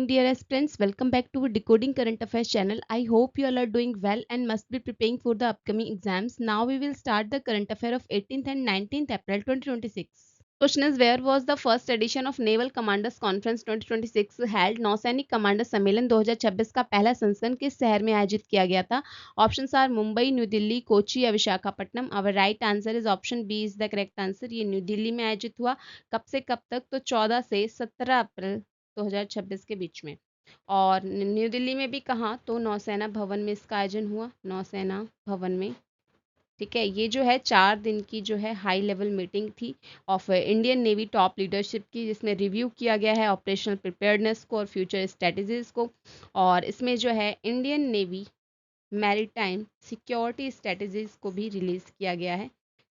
dear aspirants, welcome back to Decoding Current Affairs channel. I hope you all are doing well and must be preparing for the upcoming exams. Now we will start the current affair of 18th and 19th April 2026. Question is, where was the first edition of Naval Commanders Conference 2026 held? नौसैनिक commander सम्मेलन 2026 का पहला संस्करण किस शहर में आयोजित किया गया था? Options are Mumbai, New Delhi, Kochi या Visakhapatnam. Our right answer is option B is the correct answer. ये न्यू दिल्ली में आयोजित हुआ. कब से कब तक? तो 14 से 17 अप्रैल 2026 के बीच में. और न्यू दिल्ली में भी कहाँ? तो नौसेना भवन में इसका आयोजन हुआ. नौसेना भवन में. ठीक है, ये जो है 4 दिन की जो है हाई लेवल मीटिंग थी of Indian navy top leadership की, जिसमें रिव्यू किया गया है ऑपरेशनल प्रिपेयर्डनेस को और फ्यूचर स्ट्रेटजीज को. और इसमें जो है Indian navy maritime security strategies को भी रिलीज किया गया है.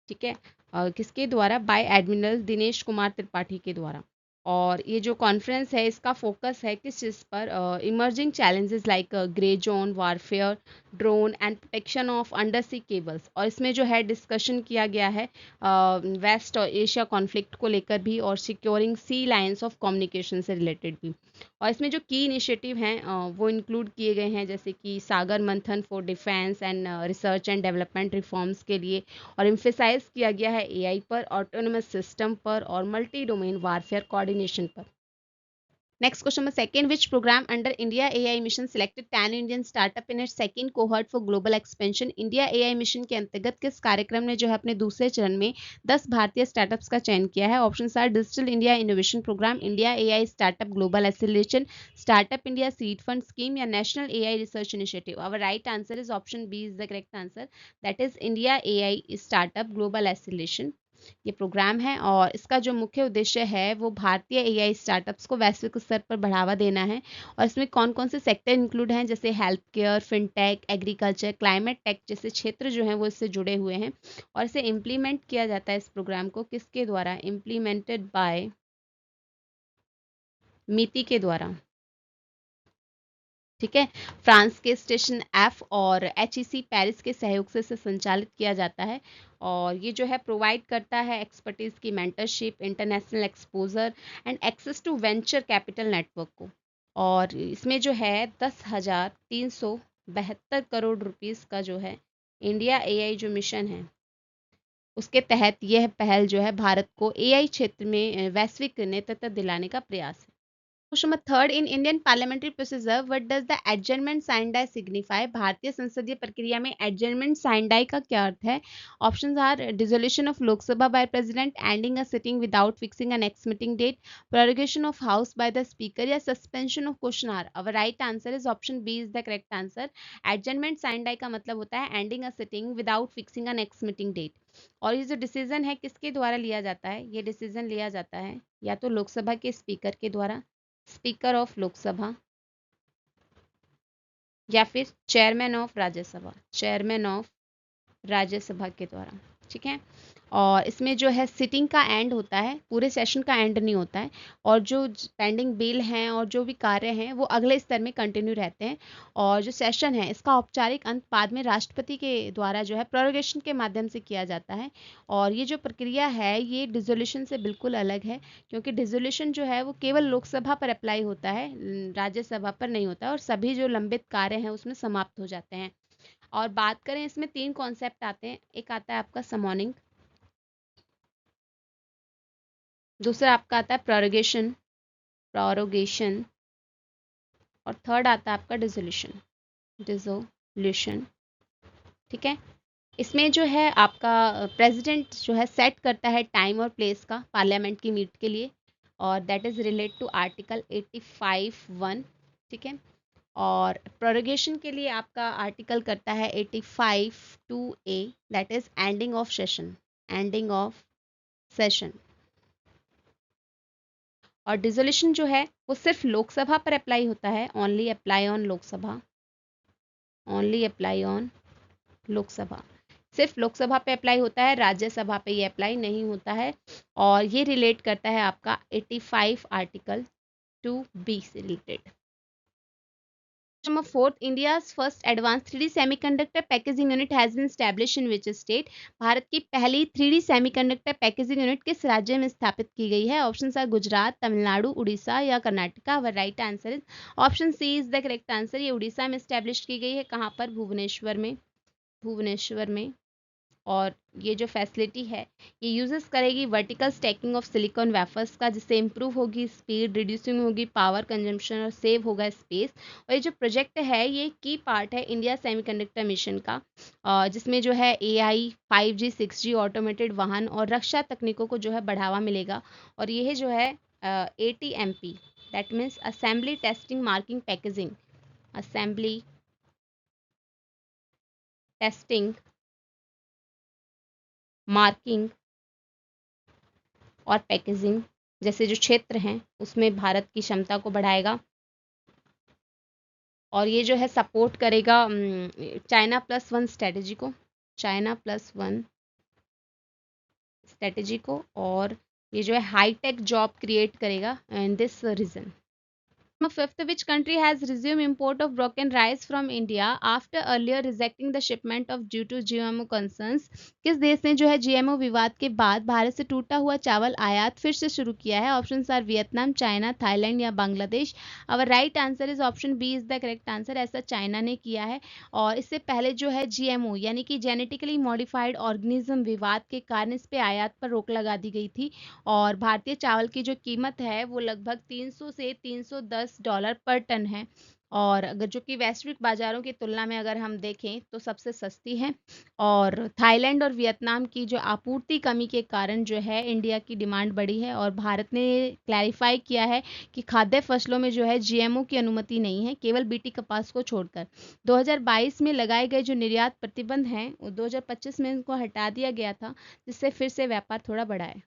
ठीक है, किसके द्वारा? बाय एडमिरल दिनेश कुमार त्रिपाठी के द्वारा. और ये जो कॉन्फ्रेंस है इसका फोकस है किस चीज़ पर? Emerging challenges like grey zone warfare, drone and protection of under sea cables. और इसमें जो है डिस्कशन किया गया है वेस्ट एशिया कॉन्फ्लिक्ट को लेकर भी और securing sea lines of communication से रिलेटेड भी. और इसमें जो की इनिशिएटिव हैं वो इंक्लूड किए गए हैं, जैसे कि सागर मंथन for defence and research and development reforms के लिए. और एम्फेसाइज किया गया है एआई पर, ऑटोनोमस सिस्टम पर और मल्टी डोमेन वारफेयर कोऑर्डिनेशन पर. Next question number second, which program under India AI mission selected 10 Indian startup in its second cohort for global expansion? India AI mission के अंतर्गत किस कार्यक्रम ने जो है अपने दूसरे चरण में 10 भारतीय स्टार्टअप्स का चयन किया है? Options are digital India innovation programme, India AI startup global acceleration, startup India seed fund scheme या national AI research initiative. Our right answer is option B is the correct answer, that is India AI startup global acceleration. ये programme है और इसका जो मुख्य उद्देश्य है वो भारतीय एआई स्टार्टअप्स को वैश्विक स्तर पर बढ़ावा देना है. और इसमें कौन कौन से सेक्टर इंक्लूड हैं, जैसे health care, fintech, agriculture, climate tech जैसे क्षेत्र जो हैं वो इससे जुड़े हुए हैं. और इसे इम्प्लीमेंट किया जाता है इस प्रोग्राम को किसके द्वारा? इम्प्लीमेंटेड बाय मिति के द्वारा. ठीक है, फ्रांस के स्टेशन एफ और HEC पेरिस के सहयोग से इसे संचालित किया जाता है. और ये जो है प्रोवाइड करता है एक्सपर्टीज़ की mentorship, international exposure and access to venture capital network को. और इसमें जो है 10,372 करोड़ रुपीस का जो है इंडिया एआई जो मिशन है उसके तहत यह पहल जो है भारत को एआई क्षेत्र में वैश्विक नेतृत्व दिलाने का प्रयास है. Question number third, in Indian parliamentary procedure what does the adjournment sine die signify? भारतीय संसदीय प्रक्रिया में एडजर्नमेंट साइन डाई का क्या अर्थ है? Options are dissolution of Lok Sabha by president, ending a sitting without fixing a next meeting date, prorogation of house by the speaker या suspension of question hour. Our right answer is option B is the correct answer. Adjournment sine die का मतलब होता है ending a sitting without fixing a next meeting date. और ये जो decision है किसके द्वारा लिया जाता है? ये डिसीजन लिया जाता है या तो लोकसभा के स्पीकर के द्वारा, स्पीकर ऑफ लोकसभा, या फिर chairman of Rajya Sabha, chairman of Rajya Sabha के द्वारा. ठीक है, और इसमें जो है सिटिंग का एंड होता है, पूरे सेशन का एंड नहीं होता है. और जो पेंडिंग बिल हैं और जो भी कार्य हैं वो अगले स्तर में कंटिन्यू रहते हैं. और जो सेशन है इसका औपचारिक अंत बाद में राष्ट्रपति के द्वारा जो है प्रोरोगेशन के माध्यम से किया जाता है. और ये जो प्रक्रिया है ये डिसोल्यूशन से बिल्कुल अलग है, क्योंकि डिसोल्यूशन जो है वो केवल लोकसभा पर अप्लाई होता है, राज्यसभा पर नहीं होता. और सभी जो लंबित कार्य हैं उसमें समाप्त हो जाते हैं. और बात करें इसमें 3 कॉन्सेप्ट आते हैं. एक आता है आपका समॉनिंग, दूसरा आपका आता है प्रोरोगेशन, प्रोरोगेशन, और थर्ड आता है आपका डिसोल्यूशन, डिसोल्यूशन. ठीक है, इसमें जो है आपका प्रेसिडेंट जो है सेट करता है टाइम और प्लेस का पार्लियामेंट की मीट के लिए, और that is relate to article 85(1). ठीक है, और प्रोरोगेशन के लिए आपका आर्टिकल करता है 85(2)(a), that is ending of session, ending of session. और डिसोल्यूशन जो है वो सिर्फ लोकसभा पर अप्लाई होता है, only apply on Lok Sabha, only apply on Lok Sabha. सिर्फ लोकसभा पे अप्लाई होता है, राज्यसभा पे ये अप्लाई नहीं होता है. और ये रिलेट करता है आपका 85 आर्टिकल 2B से related. Number fourth, India's first advanced 3D semiconductor packaging unit has been established in which state? Bharat की पहली 3D semiconductor packaging unit किस राज्य में स्थापित की गई है? ऑप्शंस आर गुजरात, तमिलनाडु, उड़ीसा या कर्नाटका। और right answer is option C is the correct answer. ये उड़ीसा में स्टैब्लिश की गई है। कहाँ पर? भुवनेश्वर में। भुवनेश्वर में। और ये जो फैसिलिटी है ये यूजेस करेगी vertical stacking of silicon wafers का, जिससे इम्प्रूव होगी स्पीड, रिड्यूसिंग होगी पावर कंजम्पशन और सेव होगा स्पेस। और ये जो प्रोजेक्ट है ये की पार्ट है इंडिया सेमीकंडक्टर मिशन का, जिसमें जो है AI, 5G, 6G ऑटोमेटेड वाहन और रक्षा तकनीकों को जो है बढ़ावा मिलेगा। और ये जो है ATMP, that means assembly testing marking packaging, assembly testing marking और पैकेजिंग जैसे जो क्षेत्र हैं उसमें भारत की क्षमता को बढ़ाएगा। और ये जो है सपोर्ट करेगा चाइना प्लस वन स्ट्रेटेजी को, चाइना प्लस वन स्ट्रेटेजी को। और ये जो है हाईटेक जॉब क्रिएट करेगा in this region. Fifth, which country has resumed import of broken rice from India after earlier rejecting the shipment of due to GMO concerns? किस देश ने जो है GMO विवाद के बाद भारत से टूटा हुआ चावल आयात फिर से शुरू किया है? Options are Vietnam, China, Thailand या Bangladesh. Our right answer is option B is the correct answer. ऐसा चाइना ने किया है। और इससे पहले जो है GMO यानी कि जेनेटिकली मॉडिफाइड ऑर्गेनिज्म विवाद के कारण इस पे आयात पर रोक लगा दी गई थी। और भारतीय चावल की जो कीमत है वो लगभग 300 से $310 पर टन है। और अगर जो कि वैश्विक बाजारों की तुलना में अगर हम देखें तो सबसे सस्ती है। और थाईलैंड और वियतनाम की जो आपूर्ति कमी के कारण जो है इंडिया की डिमांड बढ़ी है। और भारत ने क्लैरिफाई किया है कि खाद्य फसलों में जो है GMO की अनुमति नहीं है, केवल BT कपास को छोड़कर। 2022 में लगाए गए जो निर्यात प्रतिबंध हैं वो 2025 में इनको हटा दिया गया था, जिससे फिर से व्यापार थोड़ा बढ़ा है।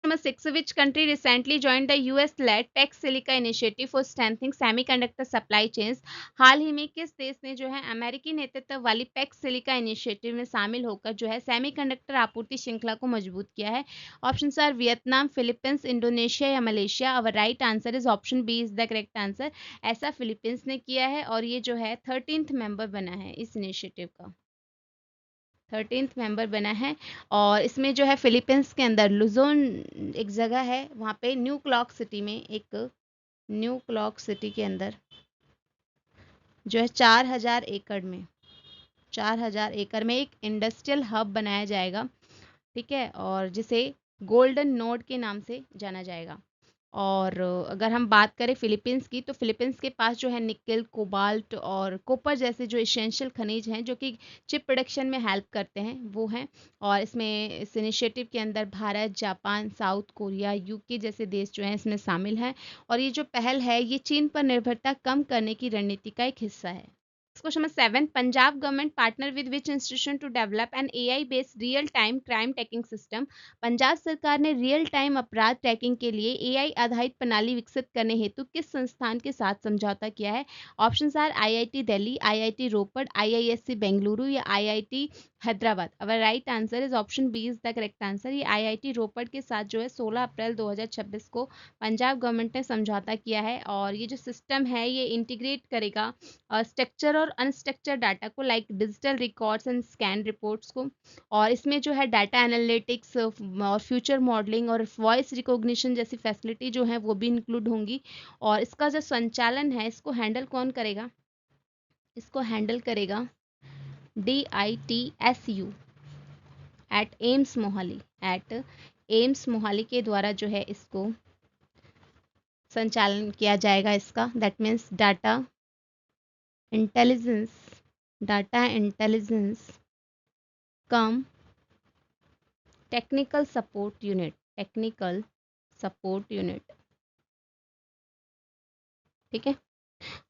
Number 6, which country recently joined the US-led Tech Silica initiative for strengthening semiconductor supply chains? हाल ही में किस देश ने जो है अमेरिकी नेतृत्व वाली पैक सिलिका इनिशिएटिव में शामिल होकर जो है सेमीकंडक्टर आपूर्ति श्रृंखला को मजबूत किया है? Options are Vietnam, Philippines, Indonesia या Malaysia. Our right answer is option B is the correct answer. ऐसा फिलीपींस ने किया है और ये जो है 13th मेंबर बना है इस इनिशिएटिव का, 13th मेंबर बना है। और इसमें जो है फिलीपींस के अंदर लुजोन एक जगह है, वहाँ पे न्यू क्लॉक सिटी में, एक न्यू क्लॉक सिटी के अंदर जो है 4000 एकड़ में, 4000 एकड़ में एक इंडस्ट्रियल हब बनाया जाएगा। ठीक है, और जिसे गोल्डन नोड के नाम से जाना जाएगा। और अगर हम बात करें फिलीपींस की, तो फिलीपींस के पास जो है निकेल, कोबाल्ट और कॉपर जैसे जो इसेंशियल खनिज हैं जो कि चिप प्रोडक्शन में हेल्प करते हैं वो हैं। और इसमें इस इनिशिएटिव के अंदर Bharat, Japan, south Korea, UK जैसे देश जो हैं इसमें शामिल हैं। और ये जो पहल है ये चीन पर निर्भरता कम करने की रणनीति का एक हिस्सा है। Question number 7, Punjab government partner with which institution to develop an AI based real time crime tracking system? Punjab सरकार ने रियल टाइम अपराध ट्रैकिंग के लिए AI आधारित प्रणाली विकसित करने हेतु किस संस्थान के साथ समझौता किया है? Options are IIT Delhi, IIT Ropar, IISc Bengaluru या IIT Hyderabad. Our right answer is option B is the correct answer. ये IIT रोपड़ के साथ जो है 16 अप्रैल 2026 को पंजाब गवर्नमेंट ने समझौता किया है। और ये जो सिस्टम है ये इंटीग्रेट करेगा स्ट्रक्चर और अनस्ट्रक्चर डाटा को, like digital records and scan reports को। और इसमें जो है डाटा एनालिटिक्स और फ्यूचर मॉडलिंग और वॉइस रिकॉग्निशन जैसी फैसिलिटी जो है वो भी इंक्लूड होंगी। और इसका जो संचालन है इसको हैंडल कौन करेगा? इसको हैंडल करेगा DITSU at AIIMS Mohali, at AIIMS Mohali के द्वारा जो है इसको संचालन किया जाएगा इसका। That means data intelligence cum technical support unit. ठीक है,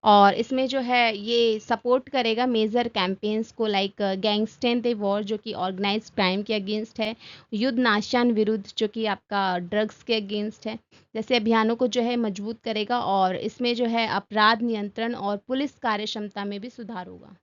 और इसमें जो है ये सपोर्ट करेगा मेजर कैंपेन्स को, लाइक गैंगस्टर द वॉर जो कि ऑर्गेनाइज्ड क्राइम के अगेंस्ट है, युद्ध नाशन विरुद्ध जो कि आपका ड्रग्स के अगेंस्ट है, जैसे अभियानों को जो है मजबूत करेगा। और इसमें जो है अपराध नियंत्रण और पुलिस कार्यक्षमता में भी सुधार होगा।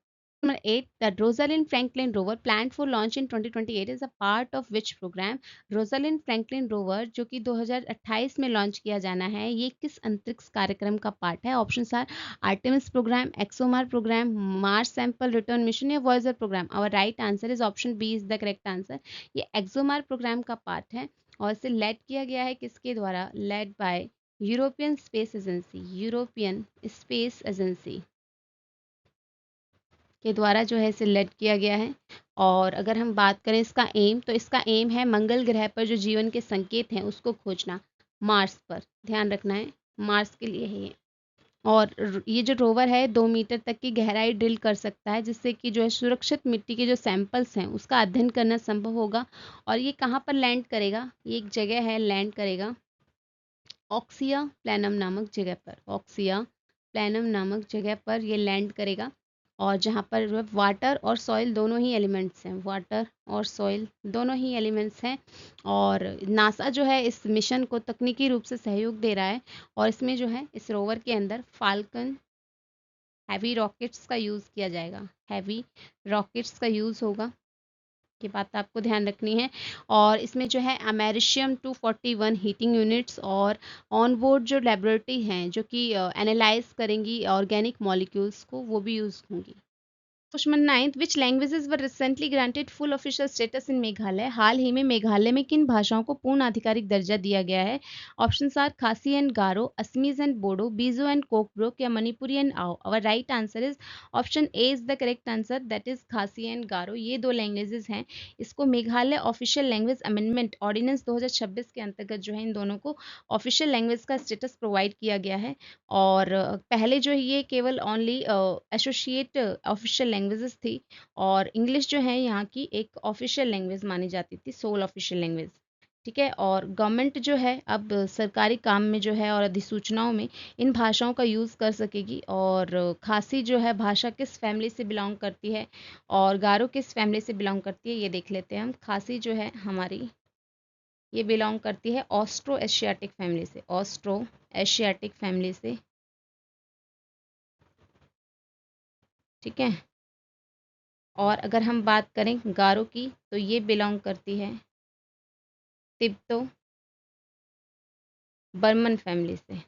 Number 8, the Rosalind Franklin rover planned for launch in 2028 is a part of which program? Rosalind Franklin rover जो कि 2028 में लॉन्च किया जाना है, ये किस अंतरिक्ष कार्यक्रम का पार्ट है? Options are Artemis program, ExoMars program, Mars sample return mission या Voyager program. Our right answer is option B is the correct answer. ये एक्सोमार प्रोग्राम का पार्ट है और इसे लेड किया गया है किसके द्वारा? Led by European space agency, European space agency के द्वारा जो है इसे लेड किया गया है। और अगर हम बात करें इसका एम, तो इसका एम है मंगल ग्रह पर जो जीवन के संकेत हैं उसको खोजना, मार्स पर ध्यान रखना है, मार्स के लिए है ये। और ये जो रोवर है 2 मीटर तक की गहराई ड्रिल कर सकता है, जिससे कि जो है सुरक्षित मिट्टी के जो सैंपल्स हैं उसका अध्ययन करना संभव होगा। और ये कहाँ पर लैंड करेगा? ये एक जगह है, लैंड करेगा ऑक्सिया प्लैनम नामक जगह पर, ऑक्सिया प्लैनम नामक जगह पर ये लैंड करेगा। और जहाँ पर वाटर और सॉइल दोनों ही एलिमेंट्स हैं, वाटर और सॉइल दोनों ही एलिमेंट्स हैं। और नासा जो है इस मिशन को तकनीकी रूप से सहयोग दे रहा है। और इसमें जो है इस रोवर के अंदर फाल्कन हैवी रॉकेट्स का यूज़ किया जाएगा, हैवी रॉकेट्स का यूज़ होगा, की बात आपको ध्यान रखनी है। और इसमें जो है अमेरिशियम 241 हीटिंग यूनिट्स और ऑन बोर्ड जो लेबोरेटरी हैं जो कि एनालाइज करेंगी ऑर्गेनिक मॉलिक्यूल्स को, वो भी यूज़ होंगी। Question 9, which languages were recently granted full official status in Meghalaya? हाल ही में मेघालय में किन भाषाओं को पूर्ण आधिकारिक दर्जा दिया गया है? Options are Khasi and Garo, Assamese and Bodo, बीजो एंड कोकब्रोक या Manipuri and Ao. Our right answer is option A is the correct answer, that is Khasi and Garo. ये 2 लैंग्वेजेस हैं। इसको Meghalaya official language amendment ordinance 2026 के अंतर्गत जो है इन दोनों को ऑफिशियल लैंग्वेज का स्टेटस प्रोवाइड किया गया है। और पहले जो है ये केवल ओनली एसोसिएट ऑफिशियल लैंग्वेजेस थी और इंग्लिश जो है यहाँ की एक ऑफिशियल लैंग्वेज मानी जाती थी, सोल ऑफिशियल लैंग्वेज। ठीक है। और गवर्नमेंट जो है अब सरकारी काम में जो है और अधिसूचनाओं में इन भाषाओं का यूज़ कर सकेगी। और खासी जो है भाषा किस फैमिली से बिलोंग करती है और गारो किस फैमिली से बिलोंग करती है, ये देख लेते हैं हम। खासी जो है हमारी ये बिलोंग करती है ऑस्ट्रो एशियाटिक फैमिली से, ऑस्ट्रो एशियाटिक फैमिली से। ठीक है। और अगर हम बात करें गारो की, तो ये बिलोंग करती है तिब्तो बर्मन फैमिली से।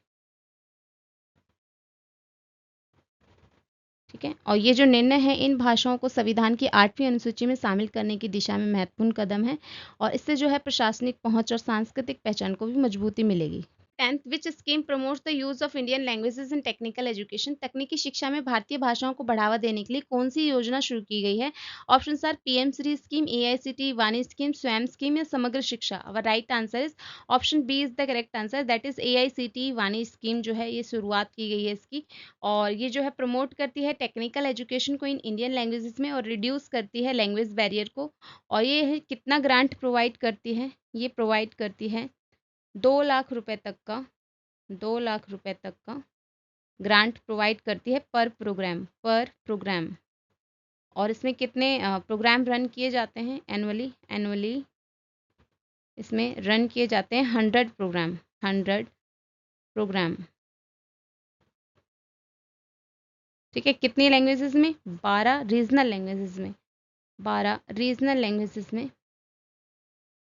ठीक है। और ये जो निर्णय है इन भाषाओं को संविधान की 8वीं अनुसूची में शामिल करने की दिशा में महत्वपूर्ण कदम है और इससे जो है प्रशासनिक पहुंच और सांस्कृतिक पहचान को भी मजबूती मिलेगी। 10th, which scheme promotes the use of Indian languages in technical education? तकनीकी शिक्षा में भारतीय भाषाओं को बढ़ावा देने के लिए कौन सी योजना शुरू की गई है? Option are PM Shri scheme, AICTE Vaani scheme, Swayam scheme या Samagra Shiksha. Our right answer is option B is the correct answer, that is AICTE Vaani scheme जो है ये शुरुआत की गई है इसकी। और ये जो है प्रमोट करती है टेक्निकल एजुकेशन को इन इंडियन लैंग्वेजेस में और रिड्यूस करती है लैंग्वेज बैरियर को। और ये कितना ग्रांट प्रोवाइड करती है? ये प्रोवाइड करती है 2 लाख रुपए तक का, 2 लाख रुपए तक का ग्रांट प्रोवाइड करती है पर प्रोग्राम, पर प्रोग्राम। और इसमें कितने प्रोग्राम रन किए जाते हैं एनुअली? एनुअली इसमें रन किए जाते हैं 100 प्रोग्राम, 100 प्रोग्राम। ठीक है। कितनी लैंग्वेजेस में? 12 रीजनल लैंग्वेजेस में, 12 रीजनल लैंग्वेजेस में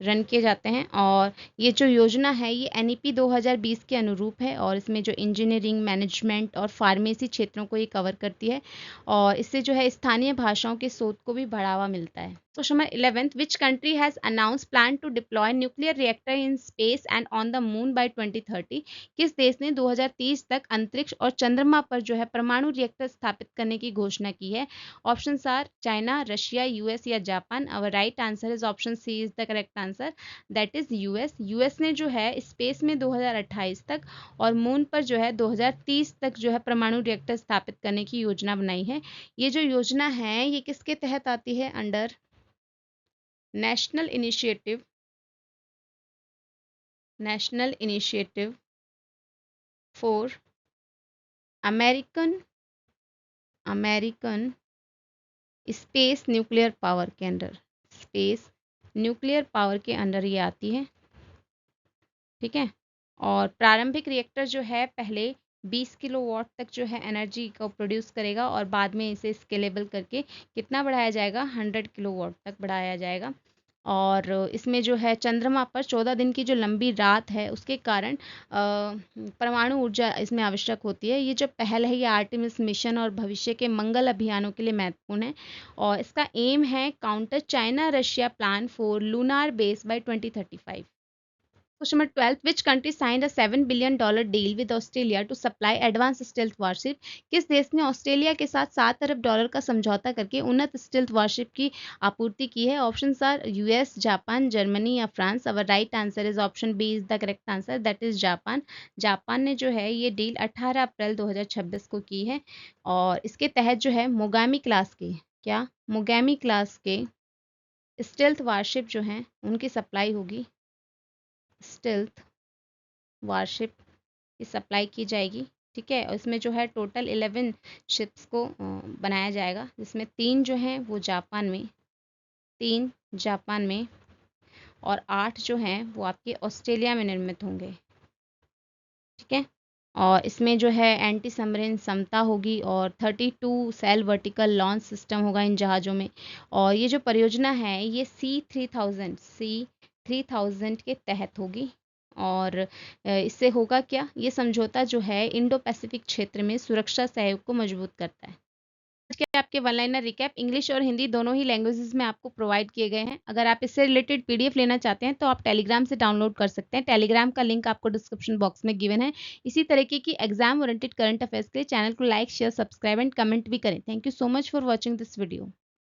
रन किए जाते हैं। और ये जो योजना है ये एनईपी 2020 के अनुरूप है और इसमें जो इंजीनियरिंग, मैनेजमेंट और फार्मेसी क्षेत्रों को ये कवर करती है। और इससे जो है स्थानीय भाषाओं के शोध को भी बढ़ावा मिलता है। Question number 11, which country has announce plan to deploy nuclear reactor in space and on the moon by 2030? किस देश ने 2030 तक अंतरिक्ष और चंद्रमा पर जो है परमाणु रिएक्टर स्थापित करने की घोषणा की है? Option are China, Russia, US या Japan. Our right answer is option C is the correct answer, that is US. US ने जो है स्पेस में 2028 तक और मून पर जो है 2030 तक जो है परमाणु रिएक्टर स्थापित करने की योजना बनाई है। ये जो योजना है ये किसके तहत आती है? Under national initiative, national initiative for American, American space nuclear power के अंडर, स्पेस न्यूक्लियर पावर के अंडर ये आती है। ठीक है। और प्रारंभिक रिएक्टर जो है पहले 20 किलोवाट तक जो है एनर्जी को प्रोड्यूस करेगा और बाद में इसे स्केलेबल करके कितना बढ़ाया जाएगा, 100 किलोवाट तक बढ़ाया जाएगा। और इसमें जो है चंद्रमा पर 14 दिन की जो लंबी रात है उसके कारण परमाणु ऊर्जा इसमें आवश्यक होती है। ये जो पहल है ये आर्टेमिस मिशन और भविष्य के मंगल अभियानों के लिए महत्वपूर्ण है और इसका एम है counter China Russia plan for lunar base by 2035। Question number 12, which country signed a $7 billion deal with Australia to supply advance stealth warship? किस देश ने ऑस्ट्रेलिया के साथ $7 अरब का समझौता करके उन्नत स्टेल्थ वारशिप की आपूर्ति की है? Options are US, Japan, Germany या France. Our right answer is option B is the correct answer, that is Japan. Japan ने जो है ये डील 18 अप्रैल 2026 को की है और इसके तहत जो है मोगामी क्लास के मोगामी क्लास के स्टेल्थ वारशिप जो हैं उनकी सप्लाई होगी। स्टेल्थ वारशिप की सप्लाई की जाएगी, ठीक है। और इसमें जो है टोटल 11 शिप्स को बनाया जाएगा, जिसमें 3 जो हैं वो जापान में और 8 जो हैं वो आपके ऑस्ट्रेलिया में निर्मित होंगे, ठीक है। और इसमें जो है एंटी सबमरीन क्षमता होगी और 32 सेल वर्टिकल लॉन्च सिस्टम होगा इन जहाज़ों में। और ये जो परियोजना है ये C3000 के तहत होगी। और इससे होगा क्या, ये समझौता जो है इंडो पैसिफिक क्षेत्र में सुरक्षा सहयोग को मजबूत करता है। आज के आपके वन लाइनर रिकैप इंग्लिश और हिंदी दोनों ही लैंग्वेजेस में आपको प्रोवाइड किए गए हैं। अगर आप इससे रिलेटेड पीडीएफ लेना चाहते हैं तो आप टेलीग्राम से डाउनलोड कर सकते हैं। टेलीग्राम का लिंक आपको डिस्क्रिप्शन बॉक्स में गिवन है। इसी तरीके की एग्जाम ओरिएंटेड करंट अफेयर्स के लिए चैनल को like, share, subscribe and comment भी करें। Thank you so much for watching this video.